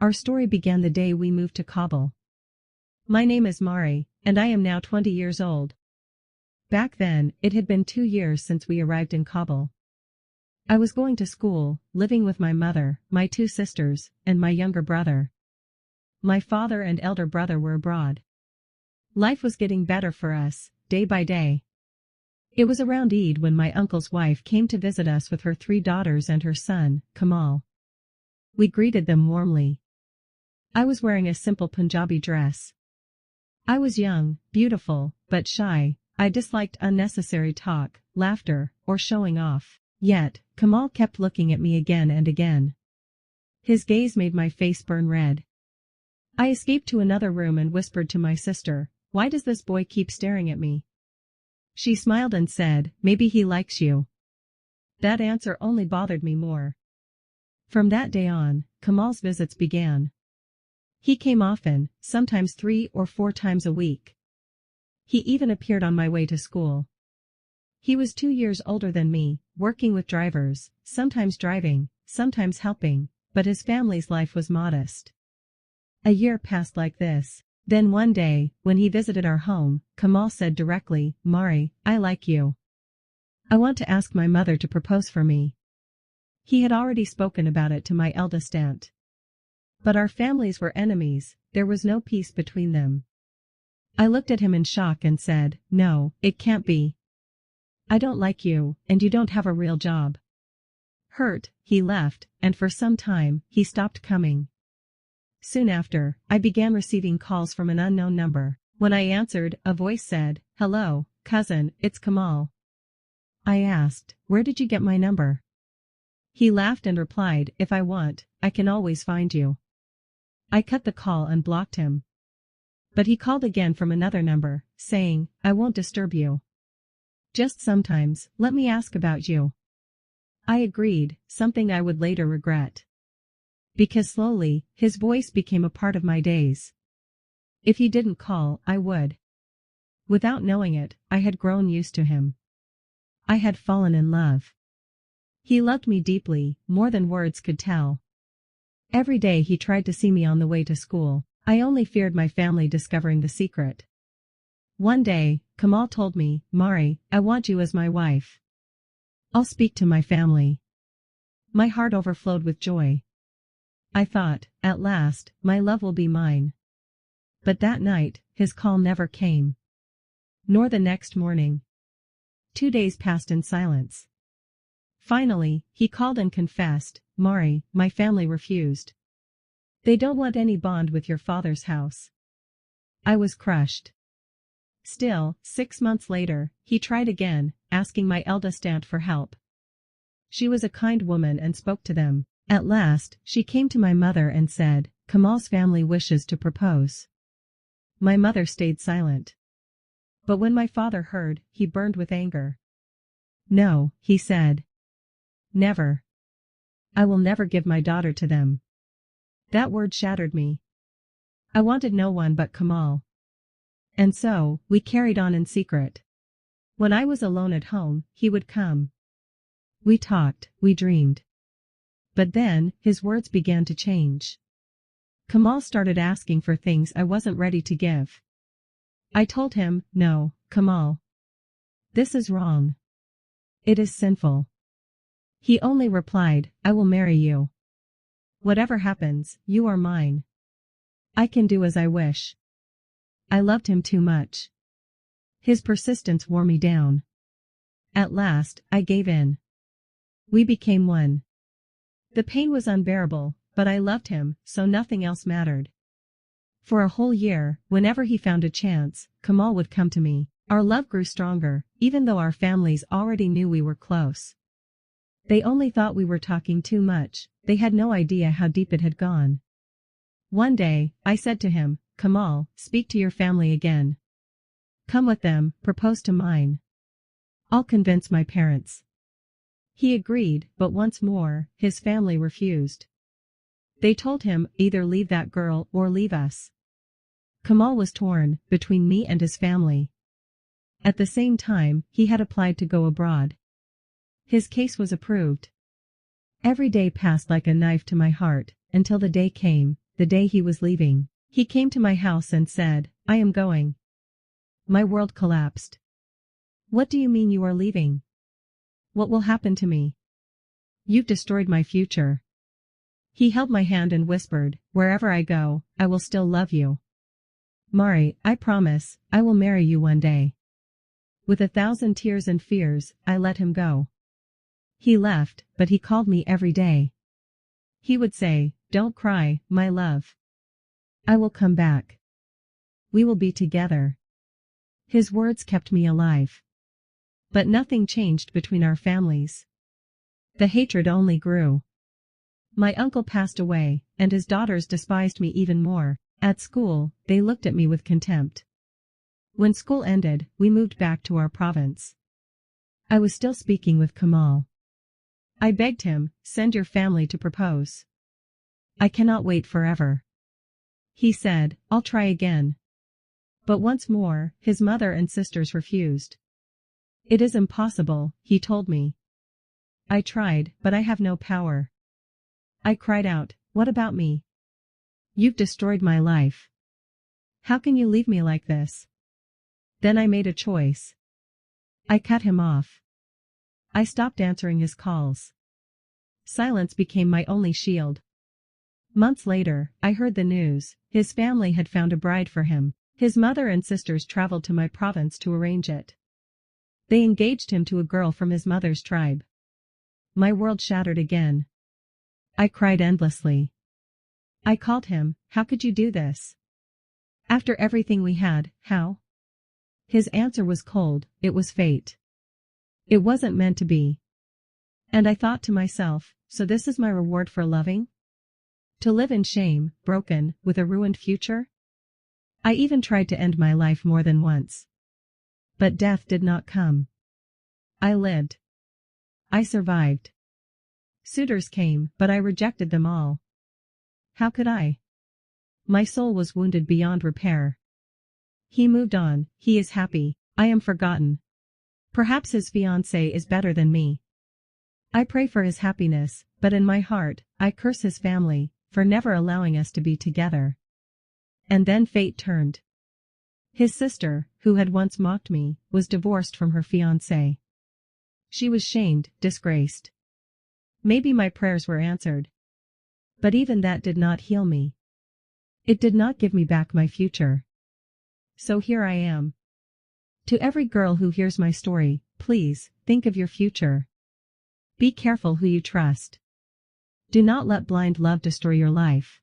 Our story began the day we moved to Kabul. My name is Mari, and I am now 20 years old. Back then, it had been 2 years since we arrived in Kabul. I was going to school, living with my mother, my 2 sisters, and my younger brother. My father and elder brother were abroad. Life was getting better for us, day by day. It was around Eid when my uncle's wife came to visit us with her 3 daughters and her son, Kamal. We greeted them warmly. I was wearing a simple Punjabi dress. I was young, beautiful, but shy. I disliked unnecessary talk, laughter, or showing off. Yet, Kamal kept looking at me again and again. His gaze made my face burn red. I escaped to another room and whispered to my sister, "Why does this boy keep staring at me?" She smiled and said, "Maybe he likes you." That answer only bothered me more. From that day on, Kamal's visits began. He came often, sometimes 3 or 4 times a week. He even appeared on my way to school. He was 2 years older than me, working with drivers, sometimes driving, sometimes helping, but his family's life was modest. A year passed like this. Then one day, when he visited our home, Kamal said directly, "Mari, I like you. I want to ask my mother to propose for me." He had already spoken about it to my eldest aunt. But our families were enemies, there was no peace between them. I looked at him in shock and said, "No, it can't be. I don't like you, and you don't have a real job." Hurt, he left, and for some time, he stopped coming. Soon after, I began receiving calls from an unknown number. When I answered, a voice said, "Hello, cousin, it's Kamal." I asked, "Where did you get my number?" He laughed and replied, "If I want, I can always find you." I cut the call and blocked him. But he called again from another number, saying, "I won't disturb you. Just sometimes, let me ask about you." I agreed, something I would later regret. Because slowly, his voice became a part of my days. If he didn't call, I would. Without knowing it, I had grown used to him. I had fallen in love. He loved me deeply, more than words could tell. Every day he tried to see me on the way to school. I only feared my family discovering the secret. One day, Kamal told me, "Mari, I want you as my wife. I'll speak to my family." My heart overflowed with joy. I thought, at last, my love will be mine. But that night, his call never came. Nor the next morning. 2 days passed in silence. Finally, he called and confessed, "Mari, my family refused. They don't want any bond with your father's house." I was crushed. Still, 6 months later, he tried again, asking my eldest aunt for help. She was a kind woman and spoke to them. At last, she came to my mother and said, "Kamal's family wishes to propose." My mother stayed silent. But when my father heard, he burned with anger. "No," he said. "Never. I will never give my daughter to them." That word shattered me. I wanted no one but Kamal. And so, we carried on in secret. When I was alone at home, he would come. We talked, we dreamed. But then, his words began to change. Kamal started asking for things I wasn't ready to give. I told him, "No, Kamal. This is wrong. It is sinful." He only replied, "I will marry you. Whatever happens, you are mine. I can do as I wish." I loved him too much. His persistence wore me down. At last, I gave in. We became one. The pain was unbearable, but I loved him, so nothing else mattered. For a whole year, whenever he found a chance, Kamal would come to me. Our love grew stronger, even though our families already knew we were close. They only thought we were talking too much, they had no idea how deep it had gone. One day, I said to him, "Kamal, speak to your family again. Come with them, propose to mine. I'll convince my parents." He agreed, but once more, his family refused. They told him, "Either leave that girl or leave us." Kamal was torn, between me and his family. At the same time, he had applied to go abroad. His case was approved. Every day passed like a knife to my heart, until the day came, the day he was leaving. He came to my house and said, "I am going." My world collapsed. "What do you mean you are leaving? What will happen to me? You've destroyed my future." He held my hand and whispered, "Wherever I go, I will still love you. Mari, I promise, I will marry you one day." With 1,000 tears and fears, I let him go. He left, but he called me every day. He would say, "Don't cry, my love. I will come back. We will be together." His words kept me alive. But nothing changed between our families. The hatred only grew. My uncle passed away, and his daughters despised me even more. At school, they looked at me with contempt. When school ended, we moved back to our province. I was still speaking with Kamal. I begged him, "Send your family to propose. I cannot wait forever." He said, "I'll try again." But once more, his mother and sisters refused. "It is impossible," he told me. I tried, but I have no power. I cried out, "What about me? You've destroyed my life. How can you leave me like this?" Then I made a choice. I cut him off. I stopped answering his calls. Silence became my only shield. Months later, I heard the news. His family had found a bride for him. His mother and sisters traveled to my province to arrange it. They engaged him to a girl from his mother's tribe. My world shattered again. I cried endlessly. I called him, "How could you do this? After everything we had, how?" His answer was cold, "It was fate. It wasn't meant to be." And I thought to myself, so this is my reward for loving? To live in shame, broken, with a ruined future? I even tried to end my life more than once. But death did not come. I lived. I survived. Suitors came, but I rejected them all. How could I? My soul was wounded beyond repair. He moved on, he is happy, I am forgotten. Perhaps his fiancée is better than me. I pray for his happiness, but in my heart, I curse his family, for never allowing us to be together. And then fate turned. His sister, who had once mocked me, was divorced from her fiancé. She was shamed, disgraced. Maybe my prayers were answered. But even that did not heal me. It did not give me back my future. So here I am. To every girl who hears my story, please, think of your future. Be careful who you trust. Do not let blind love destroy your life.